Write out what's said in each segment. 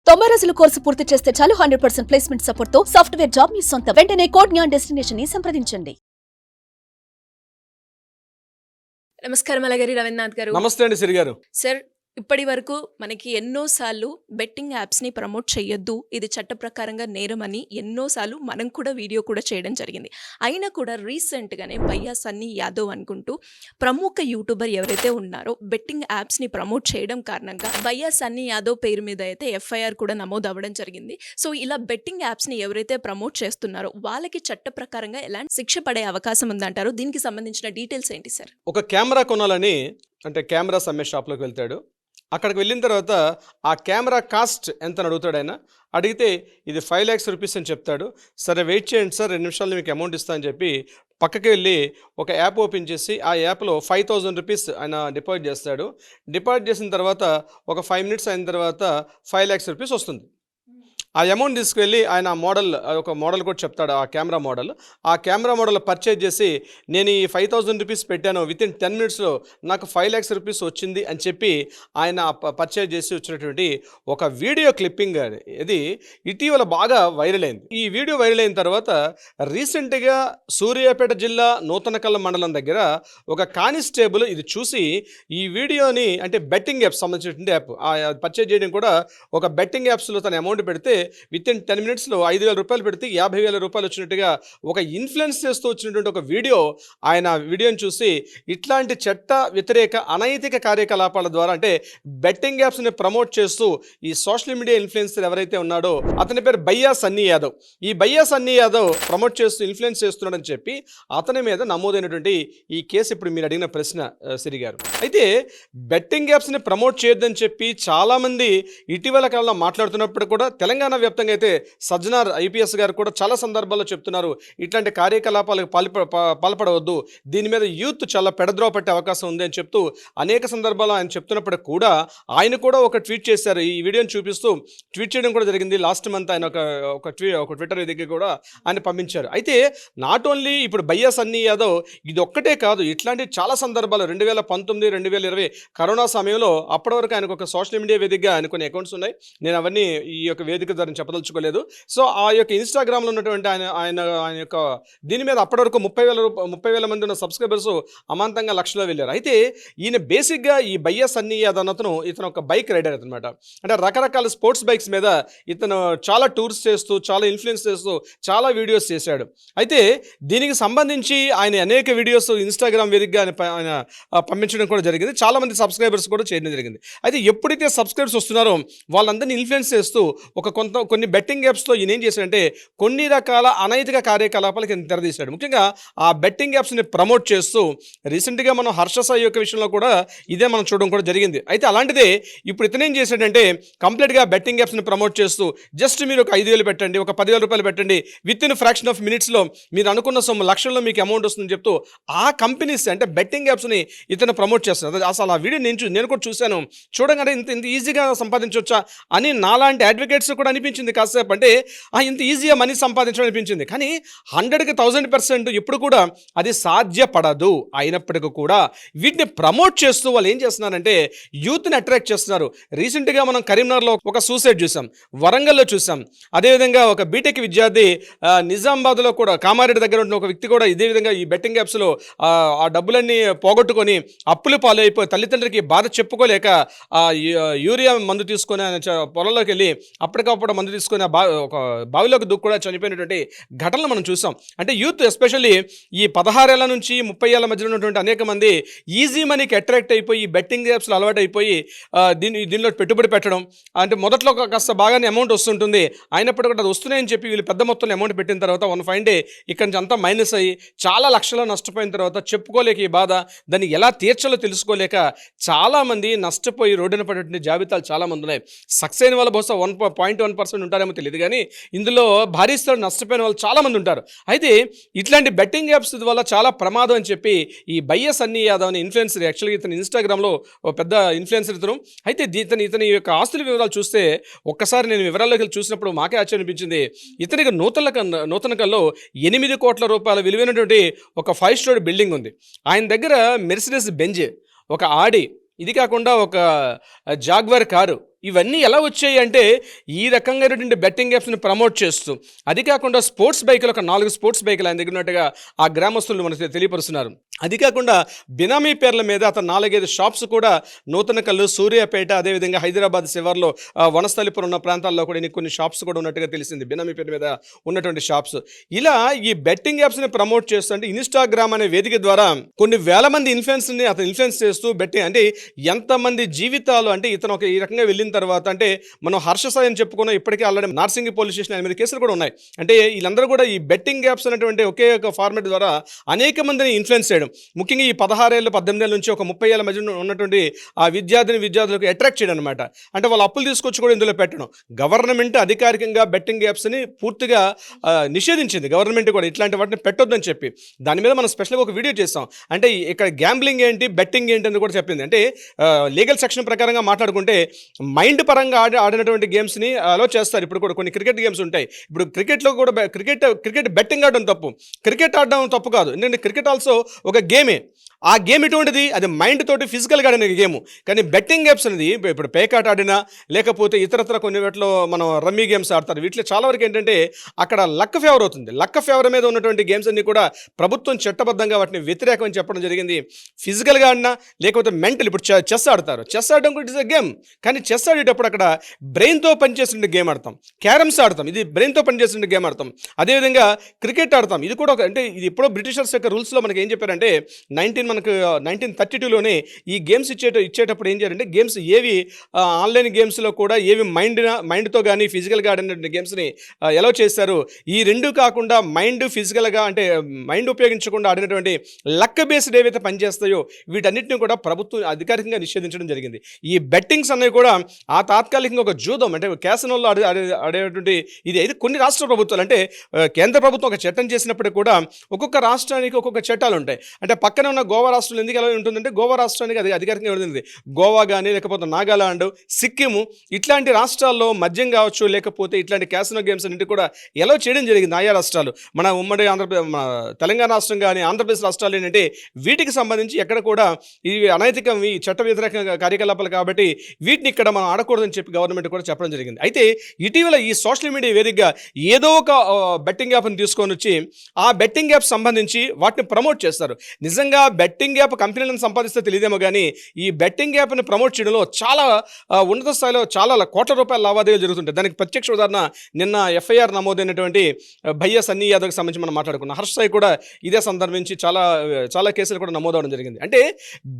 90 రోజుల కోర్సు పూర్తి చేస్తే చాలు 100% ప్లేస్మెంట్ సపోర్ట్ తో సాఫ్ట్వేర్ జాబ్ మీ సొంతం. వెంటనే కోడ్ జ్ఞాన్ డెస్టినేషన్ ని సంప్రదించండి. నమస్కారం అలగరి రవీంద్రనాథ్ గారు. నమస్తే అండి సిరి గారు. సార్, ఇప్పటి వరకు మనకి ఎన్నోసార్లు బెట్టింగ్ యాప్స్ని ప్రమోట్ చేయొద్దు, ఇది చట్ట ప్రకారంగా నేరమని ఎన్నోసార్లు మనం కూడా వీడియో కూడా చేయడం జరిగింది. అయినా కూడా రీసెంట్గానే భయ్యా సన్నీ యాదవ్ అనుకుంటూ ప్రముఖ యూట్యూబర్ ఎవరైతే ఉన్నారో బెట్టింగ్ యాప్స్ని ప్రమోట్ చేయడం కారణంగా భయ్యా సన్నీ యాదవ్ పేరు మీద అయితే ఎఫ్ఐఆర్ కూడా నమోదు అవ్వడం జరిగింది. సో ఇలా బెట్టింగ్ యాప్స్ని ఎవరైతే ప్రమోట్ చేస్తున్నారో వాళ్ళకి చట్ట ప్రకారంగా ఎలాంటి శిక్ష పడే అవకాశం ఉందంటారు? దీనికి సంబంధించిన డీటెయిల్స్ ఏంటి సార్? ఒక కెమెరా కొనాలని అంటే కెమెరాస్ అమ్మే షాప్లోకి వెళ్తాడు. అక్కడికి వెళ్ళిన తర్వాత ఆ కెమెరా కాస్ట్ ఎంత అని అడుగుతాడు. ఆయన అడిగితే ఇది 5 lakhs రూపీస్ అని చెప్తాడు. సరే వెయిట్ చేయండి సార్, 2 నిమిషాలు మీకు అమౌంట్ ఇస్తా అని చెప్పి పక్కకి వెళ్ళి ఒక యాప్ ఓపెన్ చేసి ఆ యాప్లో 5,000 రూపీస్ ఆయన డిపాజిట్ చేస్తాడు. డిపాజిట్ చేసిన తర్వాత ఒక 5 minutes అయిన తర్వాత 5 lakhs రూపీస్ వస్తుంది. ఆ అమౌంట్ తీసుకువెళ్ళి ఆయన ఒక మోడల్ కూడా చెప్తాడు, ఆ కెమెరా మోడల్ పర్చేజ్ చేసి నేను ఈ 5,000 రూపీస్ పెట్టాను, వితిన్ 10 minutesలో నాకు 5 lakhs రూపీస్ వచ్చింది అని చెప్పి ఆయన పర్చేజ్ చేసి వచ్చినటువంటి ఒక వీడియో క్లిప్పింగ్ ఇది ఇటీవల బాగా వైరల్ అయింది. ఈ వీడియో వైరల్ అయిన తర్వాత రీసెంట్గా సూర్యాపేట జిల్లా నూతనకల్ల మండలం దగ్గర ఒక కానిస్టేబుల్ ఇది చూసి ఈ వీడియోని, అంటే బెట్టింగ్ యాప్స్ సంబంధించినటువంటి యాప్ పర్చేజ్ చేయడం కూడా ఒక బెట్టింగ్ యాప్స్లో తన అమౌంట్ పెడితే వితిన్ 10 minutesలో 5,000 రూపాయలు పెడితే 50,000 రూపాయలు వచ్చినట్టుగా ఒక ఇన్ఫ్లుయెన్స్ చేస్తూ వచ్చినటువంటి ఒక వీడియో, ఆయన వీడియోని చూసి ఇట్లాంటి చట్ట వ్యతిరేక అనైతిక కార్యకలాపాల ద్వారా, అంటే బెట్టింగ్ యాప్స్ని ప్రమోట్ చేస్తూ ఈ సోషల్ మీడియా ఇన్ఫ్లుయెన్సర్ ఎవరైతే ఉన్నాడో అతని పేరు భయ్యా సన్నీ యాదవ్. ఈ భయ్యా సన్నీ యాదవ్ ప్రమోట్ చేస్తూ ఇన్ఫ్లుయెన్స్ చేస్తున్నాడని చెప్పి అతని మీద నమోదైనటువంటి ఈ కేసు ఇప్పుడు మీరు అడిగిన ప్రశ్న సిరి గారు. అయితే బెట్టింగ్ యాప్స్ని ప్రమోట్ చేయొద్దని చెప్పి చాలామంది ఇటీవల కాలంలో మాట్లాడుతున్నప్పుడు కూడా తెలంగాణ వ్యాప్తంగా అయితే సజ్జనార్ ఐపీఎస్ గారు కూడా చాలా సందర్భాల్లో చెప్తున్నారు, ఇట్లాంటి కార్యకలాపాలకు పాల్పడవద్దు, దీని మీద యూత్ చాలా పెడద్రోవ పట్టే అవకాశం ఉంది అని చెప్తూ అనేక సందర్భాల్లో ఆయన చెప్తున్నప్పుడు కూడా ఆయన కూడా ఒక ట్వీట్ చేశారు. ఈ వీడియోని చూపిస్తూ ట్వీట్ చేయడం కూడా జరిగింది. లాస్ట్ మంత్ ఆయన ఒక ట్విట్టర్ దగ్గర కూడా ఆయన పంపించారు. అయితే నాట్ ఓన్లీ ఇప్పుడు భయ్యా సన్నీ యాదవ్ ఇది ఒక్కటే కాదు, ఇట్లాంటి చాలా సందర్భాలు 2019, 2020 కరోనా సమయంలో అప్పటి వరకు ఆయనకు ఒక సోషల్ మీడియా వేదికగా ఆయన కొన్ని అకౌంట్స్ ఉన్నాయి. నేను అవన్నీ ఈ యొక్క వేదిక ద్వారా చెప్పదలుచుకోలేదు. సో ఆ యొక్క ఇన్స్టాగ్రామ్లో ఉన్నటువంటి ఆయన యొక్క దీని మీద అప్పటి వరకు 30,000 మంది ఉన్న సబ్స్క్రైబర్స్ అమాంతంగా లక్షలో వెళ్ళారు. అయితే ఈయన బేసిక్గా ఈ భయ్యా సన్నీ యాదవ్ ఇతను ఒక బైక్ రైడర్ అనమాట. అంటే రకరకాల స్పోర్ట్స్ బైక్స్ మీద ఇతను చాలా టూర్స్ చేస్తూ, చాలా ఇన్ఫ్లుయెన్స్ చేస్తూ చాలా వీడియోస్ చేశాడు. అయితే దీనికి సంబంధించి ఆయన అనేక వీడియోస్ ఇన్స్టాగ్రామ్ వేదికగా ఆయన పంపించడం కూడా జరిగింది. చాలామంది సబ్స్క్రైబర్స్ కూడా చేయడం జరిగింది. అయితే ఎప్పుడైతే సబ్స్క్రైబర్స్ వస్తున్నారో వాళ్ళందరినీ ఇన్ఫ్లుయెన్స్ చేస్తూ కొన్ని బెట్టింగ్ యాప్స్లో ఈయన ఏం చేశాడంటే కొన్ని రకాల అనైతిక కార్యకలాపాలకి తెరదీశాడు. ముఖ్యంగా ఆ బెట్టింగ్ యాప్స్ని ప్రమోట్ చేస్తూ రీసెంట్గా మనం హర్ష సాయి యొక్క విషయంలో కూడా ఇదే మనం చూడడం కూడా జరిగింది. అయితే అలాంటిదే ఇప్పుడు ఇతనేం చేశాడంటే కంప్లీట్గా బెట్టింగ్ యాప్స్ని ప్రమోట్ చేస్తూ జస్ట్ మీరు ఒక 5,000 పెట్టండి, ఒక 10,000 రూపాయలు పెట్టండి, విత్ ఇన్ ఫ్రాక్షన్ ఆఫ్ మినిట్స్లో మీరు అనుకున్న సొమ్ము లక్షల్లో మీకు అమౌంట్ వస్తుందని చెప్తూ ఆ కంపెనీస్ అంటే బెట్టింగ్ యాప్స్ని ఇతను ప్రమోట్ చేస్తున్నారు. అసలు ఆ వీడియో నేను కూడా చూశాను. చూడగానే ఇంత ఈజీగా సంపాదించవచ్చా అని నాలాంటి అడ్వకేట్స్ కూడా అనిపించింది కాసేపు. అంటే ఇంత ఈజీగా మనీ సంపాదించడం అనిపించింది. కానీ 100కి 1000% ఎప్పుడు కూడా అది సాధ్యపడదు. అయినప్పటికీ కూడా వీటిని ప్రమోట్ చేస్తూ వాళ్ళు ఏం చేస్తున్నారంటే యూత్ని అట్రాక్ట్ చేస్తున్నారు. రీసెంట్గా మనం కరీంనగర్లో ఒక సూసైడ్ చూసాం, వరంగల్లో చూసాం. అదేవిధంగా ఒక బీటెక్ విద్యార్థి నిజామాబాద్లో కూడా కామారెడ్డి దగ్గర ఉన్న ఒక వ్యక్తి కూడా ఇదే విధంగా ఈ బెట్టింగ్ యాప్స్లో ఆ డబ్బులన్నీ పోగొట్టుకొని అప్పులు పాలైపోయి తల్లిదండ్రులకి బాధ చెప్పుకోలేక యూరియా మందు తీసుకొని పొలంలోకి వెళ్ళి అప్పటికప్పుడు మందు తీసుకొని ఒక బావిలోకి దూకు కూడా చనిపోయినటువంటి ఘటనలు మనం చూసాం. అంటే యూత్ ఎస్పెషల్లీ ఈ 16 ఏళ్ల నుంచి 30 ఏళ్ల మధ్యలో ఉన్నటువంటి అనేక మంది ఈజీ మనీకి అట్రాక్ట్ అయిపోయి బెట్టింగ్ యాప్స్లో అలవాటు అయిపోయి దీనిలో పెట్టుబడి పెట్టడం. అంటే మొదట్లో కాస్త బాగానే అమౌంట్ వస్తుంటుంది, అయినప్పటికీ కూడా అది వస్తున్నాయని చెప్పి వీళ్ళు పెద్ద మొత్తంలో అమౌంట్ పెట్టిన తర్వాత 1 fine day ఇక్కడి నుంచి అంతా మైనస్ అయ్యి చాలా లక్షలు నష్టపోయిన తర్వాత చెప్పుకోలేక ఈ బాధ, దాన్ని ఎలా తీర్చాలో తెలుసుకోలేక చాలామంది నష్టపోయి రోడ్డున పడేటువంటి జాబితాలు చాలామంది ఉన్నాయి. సక్సెస్ అయిన వాళ్ళు బహుశా 1.1% ఉంటారేమో తెలియదు, కానీ ఇందులో భారీ స్థాయిలో నష్టపోయిన వాళ్ళు చాలామంది ఉంటారు. అయితే ఇట్లాంటి బెట్టింగ్ యాప్స్ వల్ల చాలా ప్రమాదం అని చెప్పి ఈ భయ్యా సన్నీ యాదవ్ అని ఇన్ఫ్లుయెన్సర్, యాక్చువల్గా ఇతను ఇన్స్టాగ్రామ్లో పెద్ద ఇన్ఫ్లుయెన్సర్ అయితే ఇతని యొక్క ఆస్తుల వివరాలు చూస్తే ఒక్కసారి నేను వివరాల్లోకి వెళ్ళి చూసినప్పుడు మాకే ఆశ్చర్యం అనిపించింది. ఇతనికి నూతనకల్లో 8 కోట్ల రూపాయల విలువైనటువంటి ఒక 5 story బిల్డింగ్ ఉంది. ఆయన దగ్గర మెర్సిడెస్ బెంజ్, ఒక ఆడి, ఇది కాకుండా ఒక జాగ్వార్ కారు, ఇవన్నీ ఎలా వచ్చాయి అంటే ఈ రకంగా బెట్టింగ్ యాప్స్ని ప్రమోట్ చేస్తూ, అది కాకుండా స్పోర్ట్స్ బైకులు ఒక 4 స్పోర్ట్స్ బైకులు ఆయన దగ్గర ఉన్నట్టుగా ఆ గ్రామస్తులు మనకు తెలియపరుస్తున్నారు. అది కాకుండా బినామీ పేర్ల మీద అతను 4-5 షాప్స్ కూడా నూతనకల్లు, సూర్యాపేట, అదేవిధంగా హైదరాబాద్ శివార్లో వనస్థలిపురం ఉన్న ప్రాంతాల్లో కూడా కొన్ని షాప్స్ కూడా ఉన్నట్టుగా తెలిసింది, బినామీ పేరు మీద ఉన్నటువంటి షాప్స్. ఇలా ఈ బెట్టింగ్ యాప్స్ని ప్రమోట్ చేస్తుంటే ఇన్స్టాగ్రామ్ అనే వేదిక ద్వారా కొన్ని వేల మంది ఇన్ఫ్లుయెన్స్ని అతను ఇన్ఫ్లుయెన్స్ చేస్తూ బెట్టింగ్ అంటే ఎంతమంది జీవితాలు అంటే ఇతను ఒక ఈ రకంగా వెళ్ళిన తర్వాత అంటే మనం హర్ష సాయి అని చెప్పుకున్న ఇప్పటికే ఆల్రెడీ నార్సింగి పోలీస్ స్టేషన్ ఆయన మీద కేసులు కూడా ఉన్నాయి. అంటే వీళ్ళందరూ కూడా ఈ బెట్టింగ్ యాప్స్ అనేటువంటి ఒకే ఒక ఫార్మాట్ ద్వారా అనేక మందిని ఇన్ఫ్లుయెన్స్ చేయడం, ముఖ్యంగా ఈ 16 ఏళ్ళు 18 ఏళ్ళ నుంచి ఒక 30 ఏళ్ళ మధ్య ఉన్నటువంటి ఆ విద్యార్థులకు అట్రాక్ట్ చేయడం అనమాట. అంటే వాళ్ళు అప్పులు తీసుకొచ్చి కూడా ఇందులో పెట్టడం. గవర్నమెంట్ అధికారికంగా బెట్టింగ్ యాప్స్ని పూర్తిగా నిషేధించింది. గవర్నమెంట్ కూడా ఇట్లాంటి వాటిని పెట్టొద్దని చెప్పి దాని మీద మనం స్పెషల్గా ఒక వీడియో చేస్తాం. అంటే ఇక్కడ గ్యాంబ్లింగ్ ఏంటి, బెట్టింగ్ ఏంటి అని కూడా చెప్పింది. అంటే లీగల్ సెక్షన్ ప్రకారంగా మాట్లాడుకుంటే మైండ్ పరంగా ఆడినటువంటి గేమ్స్ని అలో చేస్తారు. ఇప్పుడు కూడా కొన్ని క్రికెట్ గేమ్స్ ఉంటాయి. ఇప్పుడు క్రికెట్లో కూడా క్రికెట్ బెట్టింగ్ ఆడడం తప్పు, క్రికెట్ ఆడడం తప్పు కాదు. ఎందుకంటే క్రికెట్ ఆల్సో ఒక గేమే. ఆ గేమ్ ఎటువంటిది, అది మైండ్ తోటి ఫిజికల్గా ఆడిన గేమ్. కానీ బెట్టింగ్ యాప్స్ అనేది ఇప్పుడు పేకాట ఆడినా లేకపోతే ఇతరత్ర కొన్ని వాటిలో మనం రమ్మీ గేమ్స్ ఆడతారు. వీటిలో చాలా వరకు ఏంటంటే అక్కడ లక్ ఫేవర్ అవుతుంది. లక్ ఫేవర్ మీద ఉన్నటువంటి గేమ్స్ అన్ని కూడా ప్రభుత్వం చట్టబద్ధంగా వాటిని వ్యతిరేకమని చెప్పడం జరిగింది. ఫిజికల్గా ఆడినా లేకపోతే మెంటల్, ఇప్పుడు చెస్ ఆడతారు, చెస్ ఆడడం కూడా ఇట్స్ ఎ గేమ్. కానీ చెస్ ఆడేటప్పుడు అక్కడ బ్రెయిన్తో పనిచేసిన గేమ్ ఆడతాం. క్యారమ్స్ ఆడతాం, ఇది బ్రెయిన్తో పనిచేసిన గేమ్ ఆడతాం. అదేవిధంగా క్రికెట్ ఆడతాం, ఇది కూడా అంటే ఇది ఎప్పుడో బ్రిటిషర్స్ యొక్క రూల్స్లో మనకి ఏం చెప్పారంటే 1932లోనే ఈ గేమ్స్ ఇచ్చేటప్పుడు ఏం చేయాలంటే గేమ్స్ ఏవి ఆన్లైన్ గేమ్స్లో కూడా ఏవి మైండ్తో కానీ ఫిజికల్గా ఆడినటువంటి గేమ్స్ని ఎలా చేస్తారు. ఈ రెండు కాకుండా మైండ్ ఫిజికల్గా అంటే మైండ్ ఉపయోగించకుండా ఆడినటువంటి లక్ బేస్డ్ ఏవైతే పనిచేస్తాయో వీటన్నిటిని కూడా ప్రభుత్వం అధికారికంగా నిషేధించడం జరిగింది. ఈ బెట్టింగ్స్ అనేవి కూడా ఆ తాత్కాలికంగా ఒక జూదం అంటే క్యాసినోల్లో ఆడేటువంటి ఇది కొన్ని రాష్ట్ర ప్రభుత్వాలు అంటే కేంద్ర ప్రభుత్వం ఒక చట్టం చేసినప్పటికీ కూడా ఒక్కొక్క రాష్ట్రానికి ఒక్కొక్క చట్టాలు ఉంటాయి. అంటే పక్కన ఉన్న గోవా రాష్ట్రంలో ఎందుకు ఎలా ఉంటుందంటే గోవా రాష్ట్రానికి అది అధికారికంగా ఉంటుంది. గోవా కానీ లేకపోతే నాగాలాండ్, సిక్కిము ఇట్లాంటి రాష్ట్రాల్లో మద్యం కావచ్చు లేకపోతే ఇట్లాంటి క్యాసినో గేమ్స్ అన్నింటి కూడా ఎలా చేయడం జరిగింది ఆయా రాష్ట్రాలు. మన ఉమ్మడి మన తెలంగాణ రాష్ట్రం కానీ ఆంధ్రప్రదేశ్ రాష్ట్రాలు ఏంటంటే వీటికి సంబంధించి ఎక్కడ కూడా ఇవి అనైతికం, ఈ చట్ట వ్యతిరేక కార్యకలాపాలు కాబట్టి వీటిని ఇక్కడ మనం ఆడకూడదని చెప్పి గవర్నమెంట్ కూడా చెప్పడం జరిగింది. అయితే ఇటీవల ఈ సోషల్ మీడియా వేదికగా ఏదో ఒక బెట్టింగ్ యాప్ని తీసుకొని వచ్చి ఆ బెట్టింగ్ యాప్ సంబంధించి వాటిని ప్రమోట్ చేస్తారు. నిజంగా బెట్టింగ్ యాప్ కంపెనీలను సంపాదిస్తే తెలియదేమో కానీ ఈ బెట్టింగ్ యాప్ని ప్రమోట్ చేయడంలో చాలా ఉన్నత స్థాయిలో చాలా కోట్ల రూపాయల లావాదేవీలు జరుగుతుంటాయి. దానికి ప్రత్యక్ష ఉదాహరణ నిన్న ఎఫ్ఐఆర్ నమోదైనటువంటి భయ్యా సన్నీ యాదవ్కి సంబంధించి మనం మాట్లాడుకున్నాం. హర్ష సాయి కూడా ఇదే సందర్భించి చాలా కేసులు కూడా నమోదవడం జరిగింది. అంటే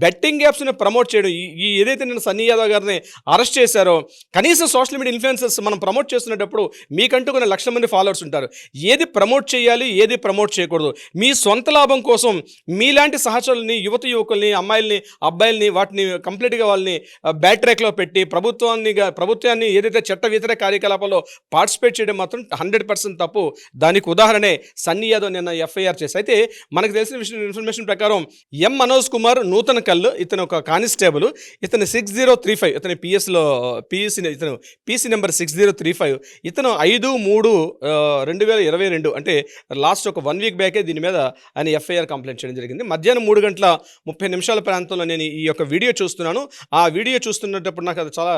బెట్టింగ్ యాప్స్ని ప్రమోట్ చేయడం ఏదైతే నిన్న సన్నీ యాదవ్ గారిని అరెస్ట్ చేశారో కనీసం సోషల్ మీడియా ఇన్ఫ్లుయెన్సర్స్ మనం ప్రమోట్ చేస్తున్నప్పుడు మీకంటూ కొన్ని లక్షల మంది ఫాలోవర్స్ ఉంటారు. ఏది ప్రమోట్ చేయాలి, ఏది ప్రమోట్ చేయకూడదు, మీ సొంత లాభం కోసం మీలాంటి సహచరుల్ని, యువకుల్ని, అమ్మాయిల్ని, అబ్బాయిల్ని వాటిని కంప్లీట్గా వాళ్ళని బ్యాక్ ట్రాక్లో పెట్టి ప్రభుత్వాన్ని ఏదైతే చట్ట వ్యతిరేక కార్యకలాపాల్లో పార్టిసిపేట్ చేయడం మాత్రం 100% తప్పు. దానికి ఉదాహరణే సన్నీ యాదవ్ నిన్న ఎఫ్ఐఆర్ చేసి. అయితే మనకు తెలిసిన ఇన్ఫర్మేషన్ ప్రకారం ఎం మనోజ్ కుమార్ నూతనకల్లు, ఇతను ఒక కానిస్టేబుల్, ఇతను 6035, ఇతని ఇతను పీసీ నెంబర్ 6035, ఇతను 5/3/2022 అంటే లాస్ట్ ఒక 1 వీక్ బ్యాకే దీని మీద ఆయన ఎఫ్ఐఆర్ కంప్లైంట్ చేయడం జరిగింది. మధ్యాహ్నం 3:30 ప్రాంతంలో నేను ఈ యొక్క వీడియో చూస్తున్నాను. ఆ వీడియో చూస్తున్నప్పుడు నాకు అది చాలా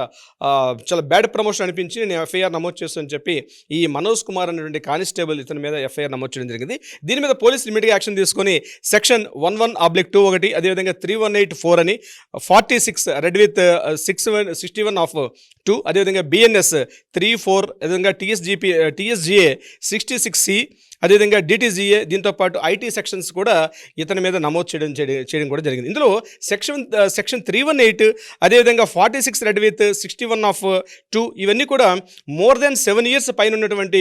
బ్యాడ్ ప్రమోషన్ అనిపించి నేను ఎఫ్ఐఆర్ నమోదు చేస్తానని చెప్పి ఈ మనోజ్ కుమార్ అనేటువంటి కానిస్టేబుల్ ఇతని మీద ఎఫ్ఐఆర్ నమోదు చేయడం జరిగింది. దీని మీద పోలీసులు ఇమీడియట్గా యాక్షన్ తీసుకొని సెక్షన్ 11/2 ఒకటి, అదేవిధంగా 3184 అని, 46 రెడ్ విత్ 61/2, అదేవిధంగా బిఎన్ఎస్ 34, అదేవిధంగా TSGA 66C, అదేవిధంగా DTGA, దీంతోపాటు IT సెక్షన్స్ కూడా ఇతని మీద నమోదు చేయడం కూడా జరిగింది. ఇందులో సెక్షన్ 318, అదేవిధంగా 46 రెడ్ విత్ 61/2 ఇవన్నీ కూడా మోర్ దెన్ 7 years పైన ఉన్నటువంటి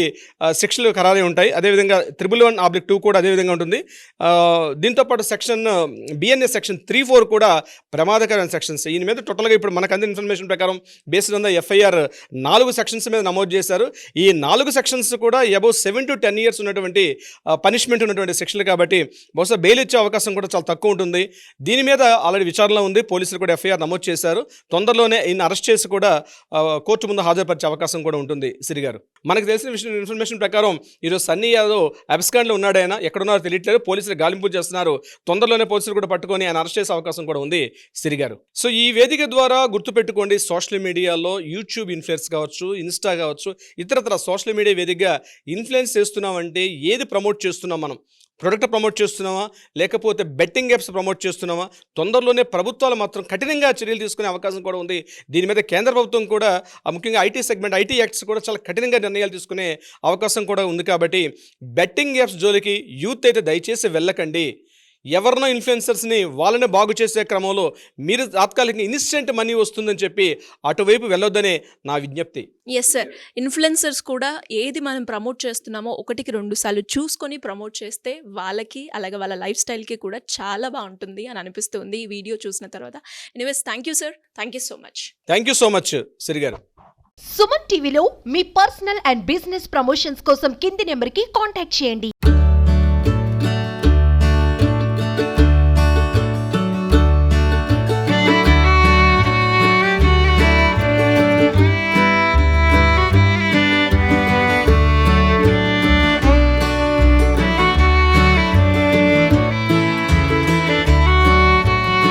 సెక్షన్లు ఖరారై ఉంటాయి. అదేవిధంగా 111/2 కూడా అదేవిధంగా ఉంటుంది. దీంతోపాటు బిఎన్ఎస్ సెక్షన్ 34 కూడా ప్రమాదకరమైన సెక్షన్స్. ఈయన మీద టోటల్గా ఇప్పుడు మనకు అందిన ఇన్ఫర్మేషన్ ప్రకారం based on the FIR 4 sections మీద నమోదు చేశారు. ఈ 4 సెక్షన్స్ కూడా అబౌవ్ 7 to 10 years ఉన్నటువంటి రకమైనటువంటి పనిష్మెంట్ ఉన్నటువంటి సెక్షన్లు కాబట్టి బహుశా బెయిల్ ఇచ్చే అవకాశం కూడా చాలా తక్కువ ఉంటుంది. దీని మీద ఆల్రెడీ విచారణలో ఉంది, పోలీసులు కూడా ఎఫ్ఐఆర్ నమోదు చేశారు. తొందరలోనే ఈయన అరెస్ట్ చేసి కూడా కోర్టు ముందు హాజరుపరిచే అవకాశం కూడా ఉంటుంది. సిరి గారు, మనకు తెలిసిన ఇన్ఫర్మేషన్ ప్రకారం ఈరోజు సన్నీ యాదవ్ అబ్స్కాండ్లో ఉన్నాడు. ఆయన ఎక్కడున్నారో తెలియట్లేదు, పోలీసులు గాలింపు చేస్తున్నారు. తొందరలోనే పోలీసులు కూడా పట్టుకొని ఆయన అరెస్ట్ చేసే అవకాశం కూడా ఉంది. సిరి గారు, సో ఈ వేదిక ద్వారా గుర్తుపెట్టుకోండి, సోషల్ మీడియాలో యూట్యూబ్ ఇన్ఫ్లుయెన్స్ కావచ్చు, ఇన్స్టా కావచ్చు, ఇతరత్ర సోషల్ మీడియా వేదికగా ఇన్ఫ్లుయెన్స్ చేస్తున్నామంటే ఏది ప్రమోట్ చేస్తున్నాం? మనం ప్రొడక్ట్ ప్రమోట్ చేస్తున్నామా, లేకపోతే బెట్టింగ్ యాప్స్ ప్రమోట్ చేస్తున్నామా? తొందరలోనే ప్రభుత్వాలు మాత్రం కఠినంగా చర్యలు తీసుకునే అవకాశం కూడా ఉంది. దీని మీద కేంద్ర ప్రభుత్వం కూడా ముఖ్యంగా ఐటీ సెగ్మెంట్, ఐటీ యాక్ట్స్ కూడా చాలా కఠినంగా నిర్ణయాలు తీసుకునే అవకాశం కూడా ఉంది. కాబట్టి బెట్టింగ్ యాప్స్ జోలికి యూత్ అయితే దయచేసి వెళ్ళకండి. ఎవరినో ఇన్ఫ్లుయెన్సర్స్ని వాళ్ళనే బాగు చేసే క్రమంలో మీరు తాత్కాలికంగా ఇన్స్టెంట్ మనీ వస్తుందని చెప్పి అటువైపు వెళ్ళొద్దనే నా విజ్ఞప్తి. ఎస్ సార్, ఇన్ఫ్లుయెన్సర్స్ కూడా ఏది మనం ప్రమోట్ చేస్తున్నామో 1-2 సార్లు చూసుకొని ప్రమోట్ చేస్తే వాళ్ళకి అలాగే వాళ్ళ లైఫ్ స్టైల్కి కూడా చాలా బాగుంటుంది అని అనిపిస్తుంది ఈ వీడియో చూసిన తర్వాత. Anyways, thank you sir, thank you so much. Thank you so much Siri garu. Suman టీవీలో మీ పర్సనల్ అండ్ బిజినెస్ ప్రమోషన్స్ కోసం కింది నెంబర్కి కాంటాక్ట్ చేయండి.